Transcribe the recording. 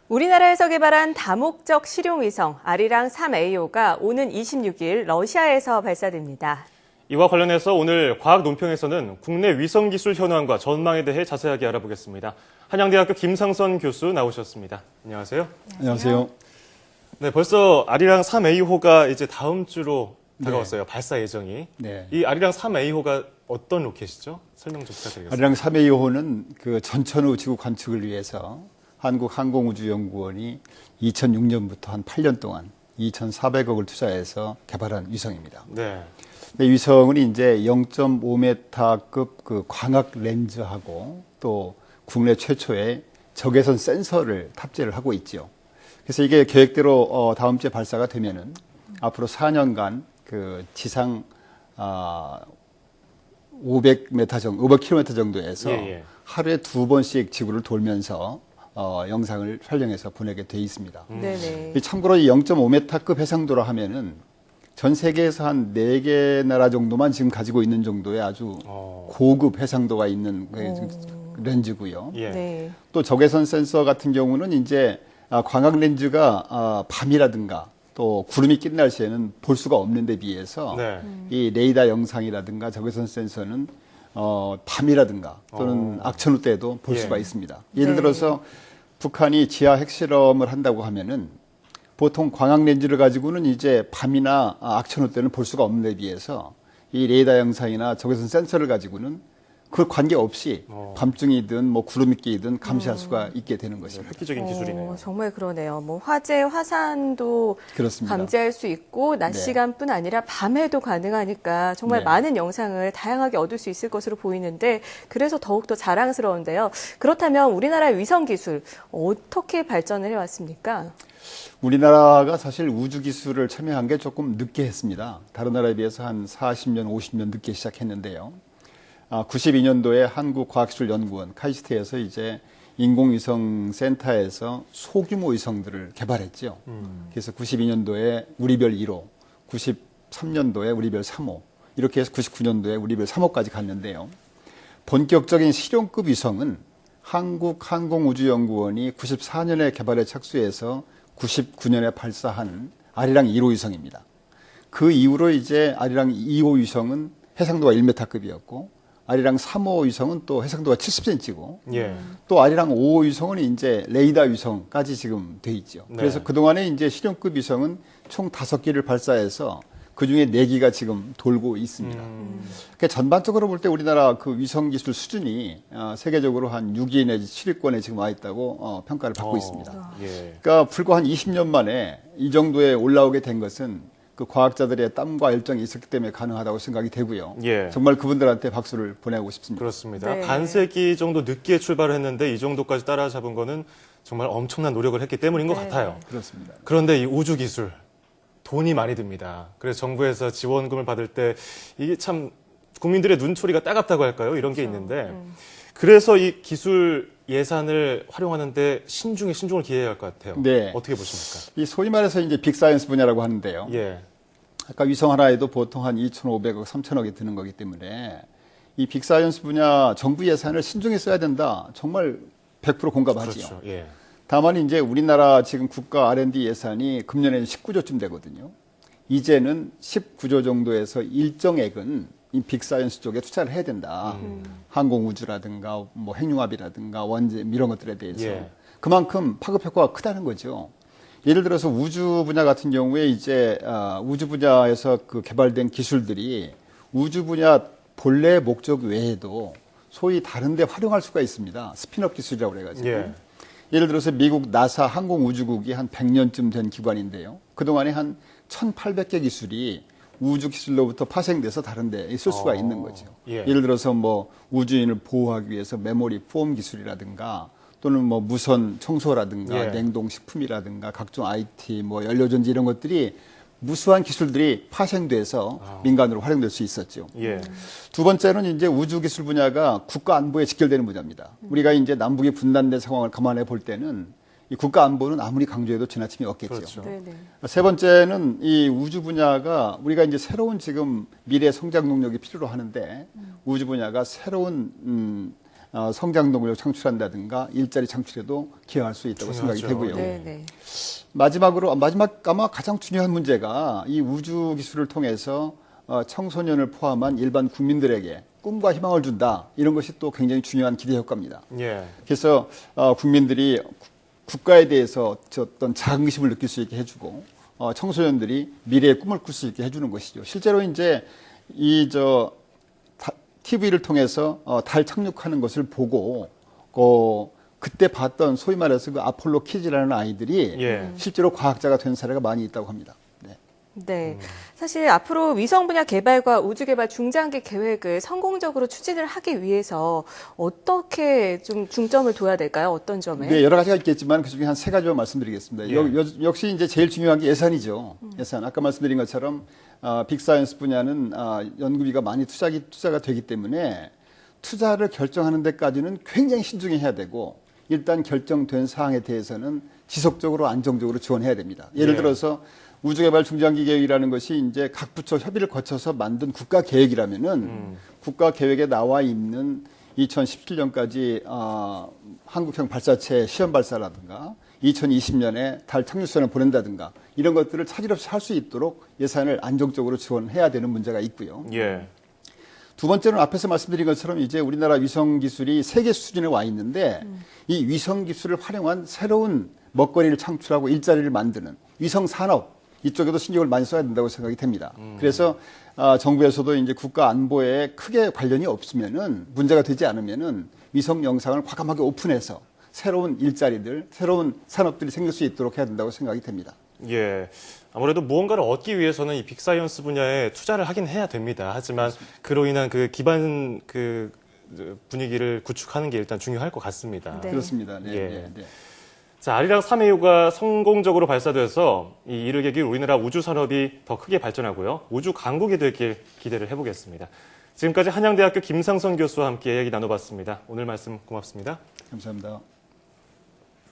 우리나라에서 개발한 다목적 실용위성 아리랑 3A호가 오는 26일 러시아에서 발사됩니다. 이와 관련해서 오늘 과학 논평에서는 국내 위성 기술 현황과 전망에 대해 자세하게 알아보겠습니다. 한양대학교 김상선 교수 나오셨습니다. 안녕하세요. 안녕하세요. 네, 벌써 아리랑 3A호가 이제 다음 주로 다가왔어요. 발사 예정이. 네. 이 아리랑 3A호가 어떤 로켓이죠? 설명 좀 부탁드리겠습니다. 아리랑 3A호는 그 전천후 지구 관측을 위해서 한국항공우주연구원이 2006년부터 한 8년 동안 2,400억을 투자해서 개발한 위성입니다. 네. 이 위성은 이제 0.5m급 그 광학 렌즈하고 또 국내 최초의 적외선 센서를 탑재를 하고 있죠. 그래서 이게 계획대로 다음 주에 발사가 되면은 앞으로 4년간 그 지상 500m 정도, 500km 정도에서 하루에 2번씩 지구를 돌면서 영상을 촬영해서 보내게 돼 있습니다. 네네. 참고로 이 0.5m급 해상도라 하면은 전 세계에서 한 4개 나라 정도만 지금 가지고 있는 정도의 아주 고급 해상도가 있는 렌즈고요. 예. 네. 또 적외선 센서 같은 경우는 이제 광학 렌즈가 밤이라든가 또 구름이 낀 날씨에는 볼 수가 없는 데 비해서 네. 이 레이더 영상이라든가 적외선 센서는 밤이라든가 또는 악천후 때도 볼 수가 있습니다. 예를 들어서 북한이 지하 핵실험을 한다고 하면은 보통 광학 렌즈를 가지고는 이제 밤이나 악천후 때는 볼 수가 없는 데 비해서 이 레이더 영상이나 적외선 센서를 가지고는 그 관계없이 밤중이든 뭐 구름이 끼든 감시할 수가 있게 되는 것입니다. 획기적인 기술이네요. 정말 그러네요. 뭐 화재, 화산도 그렇습니다. 감지할 수 있고 낮 네. 시간뿐 아니라 밤에도 가능하니까 정말 네. 많은 영상을 다양하게 얻을 수 있을 것으로 보이는데 그래서 더욱더 자랑스러운데요. 그렇다면 우리나라의 위성 기술 어떻게 발전을 해왔습니까? 우리나라가 사실 우주 기술을 참여한 게 조금 늦게 했습니다. 다른 나라에 비해서 한 40년, 50년 늦게 시작했는데요. 92년도에 한국과학기술연구원 카이스트에서 이제 인공위성 센터에서 소규모 위성들을 개발했죠. 그래서 92년도에 우리별 1호, 93년도에 우리별 3호, 이렇게 해서 99년도에 우리별 3호까지 갔는데요. 본격적인 실용급 위성은 한국항공우주연구원이 94년에 개발에 착수해서 99년에 발사한 아리랑 1호 위성입니다. 그 이후로 이제 아리랑 2호 위성은 해상도가 1m급이었고 아리랑 3호 위성은 또 해상도가 70cm고 또 아리랑 5호 위성은 이제 레이더 위성까지 지금 돼 있죠. 네. 그래서 그동안에 이제 실용급 위성은 총 5기를 발사해서 그중에 4기가 지금 돌고 있습니다. 그러니까 전반적으로 볼 때 우리나라 그 위성 기술 수준이 세계적으로 한 6위 내지 7위권에 지금 와 있다고 평가를 받고 있습니다. 그러니까 불과 한 20년 만에 이 정도에 올라오게 된 것은 그 과학자들의 땀과 열정이 있었기 때문에 가능하다고 생각이 되고요. 정말 그분들한테 박수를 보내고 싶습니다. 그렇습니다. 네. 반세기 정도 늦게 출발을 했는데 이 정도까지 따라잡은 거는 정말 엄청난 노력을 했기 때문인 것 같아요. 그렇습니다. 그런데 이 우주 기술 돈이 많이 듭니다. 그래서 정부에서 지원금을 받을 때 이게 참 국민들의 눈초리가 따갑다고 할까요? 이런 게 있는데 그래서 이 기술 예산을 활용하는데 신중을 기해야 할 것 같아요. 네. 어떻게 보십니까? 이 소위 말해서 이제 빅사이언스 분야라고 하는데요. 아까 위성 하나에도 보통 한 2,500억, 3,000억이 드는 거기 때문에 이 빅사이언스 분야 정부 예산을 신중히 써야 된다. 정말 100% 공감하지요. 그렇죠. 다만 이제 우리나라 지금 국가 R&D 예산이 금년에는 19조쯤 되거든요. 이제는 19조 정도에서 일정액은 이 빅사이언스 쪽에 투자를 해야 된다. 항공우주라든가 뭐 핵융합이라든가 원전 이런 것들에 대해서 그만큼 파급 효과가 크다는 거죠. 예를 들어서 우주 분야 같은 경우에 이제 우주 분야에서 그 개발된 기술들이 우주 분야 본래 목적 외에도 소위 다른 데 활용할 수가 있습니다. 스핀업 기술이라고 그래가지고. 예를 들어서 미국 나사 항공우주국이 한 100년쯤 된 기관인데요. 그동안에 한 1,800개 기술이 우주 기술로부터 파생돼서 다른 데 쓸 수가 있는 거죠. 예를 들어서 뭐 우주인을 보호하기 위해서 메모리 폼 기술이라든가 또는 뭐 무선 청소라든가 냉동식품이라든가 각종 IT 뭐 연료전지 이런 것들이 무수한 기술들이 파생돼서 민간으로 활용될 수 있었죠. 두 번째는 이제 우주 기술 분야가 국가 안보에 직결되는 분야입니다. 우리가 이제 남북이 분단된 상황을 감안해 볼 때는 이 국가 안보는 아무리 강조해도 지나침이 없겠죠. 그렇죠. 세 번째는 이 우주 분야가 우리가 이제 새로운 지금 미래 성장 동력이 필요로 하는데 우주 분야가 새로운 성장 동력 창출한다든가 일자리 창출에도 기여할 수 있다고 중요하죠. 생각이 되고요. 네, 네. 마지막 아마 가장 중요한 문제가 이 우주 기술을 통해서 청소년을 포함한 일반 국민들에게 꿈과 희망을 준다. 이런 것이 또 굉장히 중요한 기대 효과입니다. 예. 그래서 국민들이 국가에 대해서 어떤 자긍심을 느낄 수 있게 해주고 청소년들이 미래의 꿈을 꿀 수 있게 해주는 것이죠. 실제로 이제 TV를 통해서 달 착륙하는 것을 보고 그때 봤던 소위 말해서 그 아폴로 키즈라는 아이들이 예. 실제로 과학자가 된 사례가 많이 있다고 합니다. 네. 네. 사실 앞으로 위성 분야 개발과 우주 개발 중장기 계획을 성공적으로 추진을 하기 위해서 어떻게 좀 중점을 둬야 될까요? 어떤 점에? 네, 여러 가지가 있겠지만 그 중에 한 세 가지만 말씀드리겠습니다. 예. 역시 이제 제일 중요한 게 예산이죠. 예산. 아까 말씀드린 것처럼 빅사이언스 분야는 연구비가 많이 투자가 되기 때문에 투자를 결정하는 데까지는 굉장히 신중해야 되고 일단 결정된 사항에 대해서는 지속적으로 안정적으로 지원해야 됩니다. 예를 예. 들어서 우주개발 중장기 계획이라는 것이 이제 각 부처 협의를 거쳐서 만든 국가 계획이라면은 국가 계획에 나와 있는 2017년까지 한국형 발사체 시험 발사라든가 2020년에 달 착륙선을 보낸다든가 이런 것들을 차질 없이 할 수 있도록 예산을 안정적으로 지원해야 되는 문제가 있고요. 예. 두 번째는 앞에서 말씀드린 것처럼 이제 우리나라 위성 기술이 세계 수준에 와 있는데 이 위성 기술을 활용한 새로운 먹거리를 창출하고 일자리를 만드는 위성 산업 이쪽에도 신경을 많이 써야 된다고 생각이 됩니다. 그래서 정부에서도 이제 국가 안보에 크게 관련이 없으면은 문제가 되지 않으면은 위성 영상을 과감하게 오픈해서 새로운 일자리들, 새로운 산업들이 생길 수 있도록 해야 된다고 생각이 됩니다. 예. 아무래도 무언가를 얻기 위해서는 이 빅사이언스 분야에 투자를 하긴 해야 됩니다. 하지만 그로 인한 그 기반 분위기를 구축하는 게 일단 중요할 것 같습니다. 네. 그렇습니다. 네, 예. 네, 네. 자, 아리랑 3회유가 성공적으로 발사돼서 이 이를 계기 우리나라 우주 산업이 더 크게 발전하고요. 우주 강국이 되길 기대를 해보겠습니다. 지금까지 한양대학교 김상선 교수와 함께 이야기 나눠봤습니다. 오늘 말씀 고맙습니다. 감사합니다.